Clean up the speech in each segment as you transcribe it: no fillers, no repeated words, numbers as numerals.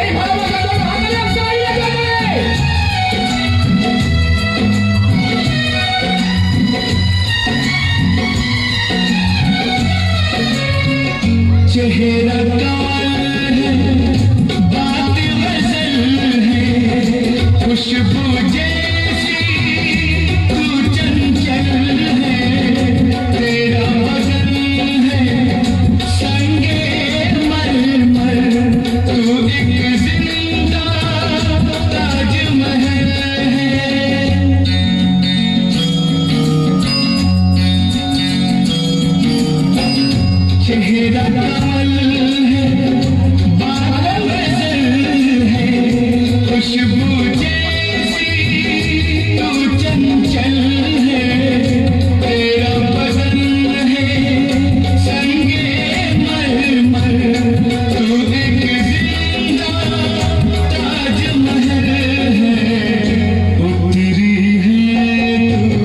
এই ভালোবাসা তোর ভাঙালে একটা আইডিয়া করে चेहरा कमाल है, बात गजल है, खुशबू जैसी तू चंचल है, तेरा बदन है संगे मरमर, तू एक जिंदा ताजमहल है। चेहरा कमल है, बात गजल है, खुशबू जैसी तू चंचल है, तेरा बदन है संगे मरमर, तू एक जिंदा ताजमहल है। उतरी है तू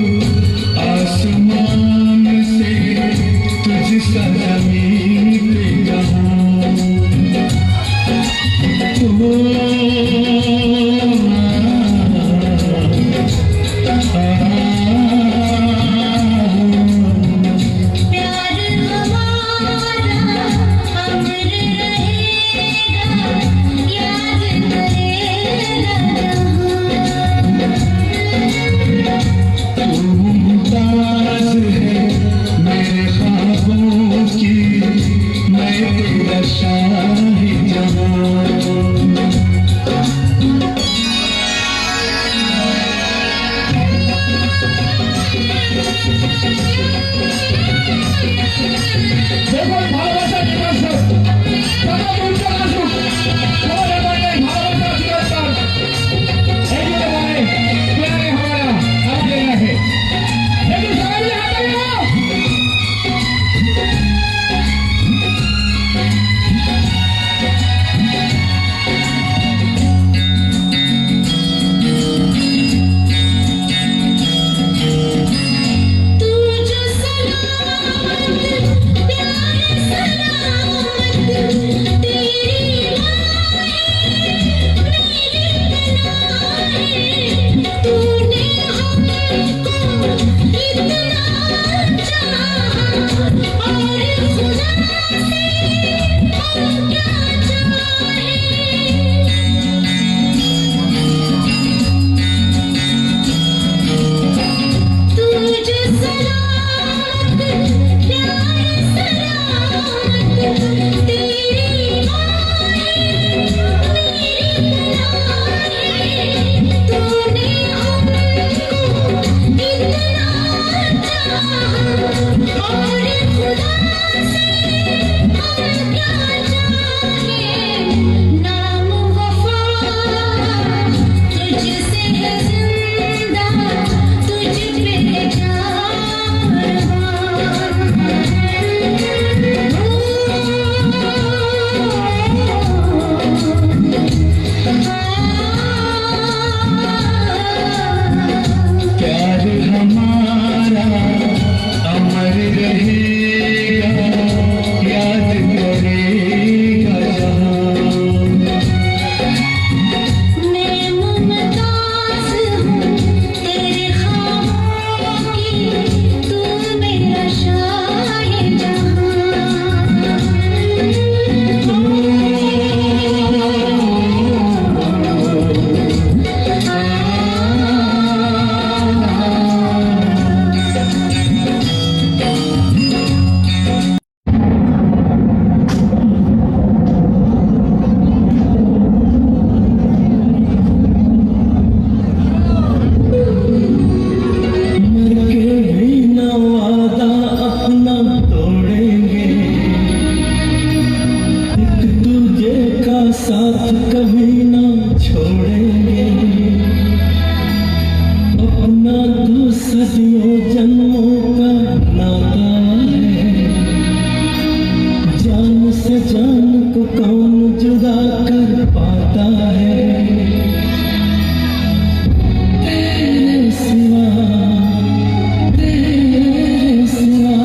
आसमान से, तुझसा जमीन पे कहाँ प्यार हमारा अमर रहेगा, याद करेगा तू मुमताज है मेरे ख्वाबों की, मैं तेरा शाहिजहां। দেখুন ভালোবাসা দিবস কত উজ্জ্বল আসুক, সবাই বলে ভালোবাসা চিরস্থান, এইগুলো বলে প্যারে হামারা আমাদের রাখে। দেখুন সবাই মিলে হাত তালি দাও। तू जो सलामत प्यार सलामत, तेरी मेरी पनाह, तूने हमको इतना चाहा, और खुदा से हम क्या चाहे। तू जो सलामत प्यार सलामत, तेरी मेरी पनाह, तूने हमको इतना चाहा, और खुदा से हम क्या चाहे। नाम वफा तुझसे है जिंदा, तुझ पे है प्यार हमारा अमर रहेगा, याद करेगा जहां। मैं मुमताज हूँ तेरे ख्वाबों की, तू मेरा मर के भी न वादा अपना तोड़ेंगे, एक दूजे का साथ कभी न छोड़ेंगे, अपना तो सदियों जन्मों का नाता है, जान से जान को कौन जुदा कर पाता है। तेरे सिवा तेरे सिवा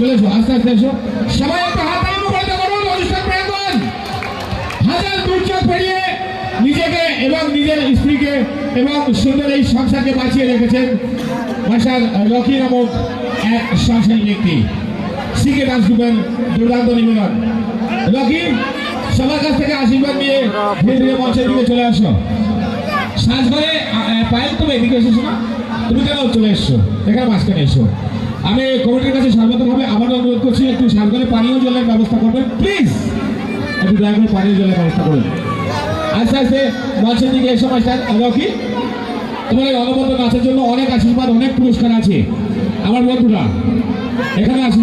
চলে এসো, আস্তে আস্তে এসো। সবাই একটু হাত তালি মুখরিত করুন অনুষ্ঠান প্রাঙ্গণ। হাজার দুর্যোগ পেরিয়ে নিজেকে এবং নিজের স্ত্রীকে এবং সুন্দর এই সংসারকে বাঁচিয়ে রেখেছেন মাস্টার রকি নামক এক সংসারী ব্যক্তি। সিকে ডান্স গ্রুপের দুর্দান্ত নিবেদন। রকি, সবার কাছ থেকে আশীর্বাদ নিয়ে ধীরে ধীরে মঞ্চের দিকে চলে আসো। সাজঘরে পায়েল, তুমি এদিকে এসেছো না? তুমি কেন চলে এসছো? এখানে মাঝখানে এসো। আমি কমিটির কাছে সর্বতভাবে আবারও অনুরোধ করছি, একটু সাজঘরে পানীয় জলের ব্যবস্থা করবেন প্লিজ। একটু দয়া করে পানীয় জলের ব্যবস্থা করবেন। আস্তে আস্তে মঞ্চের দিকে এসো মাস্টার রকি। তোমার এই অনবদ্য নাচের জন্য অনেক আশীর্বাদ, অনেক পুরস্কার আছে আমার বন্ধুরা। এখানে আসি।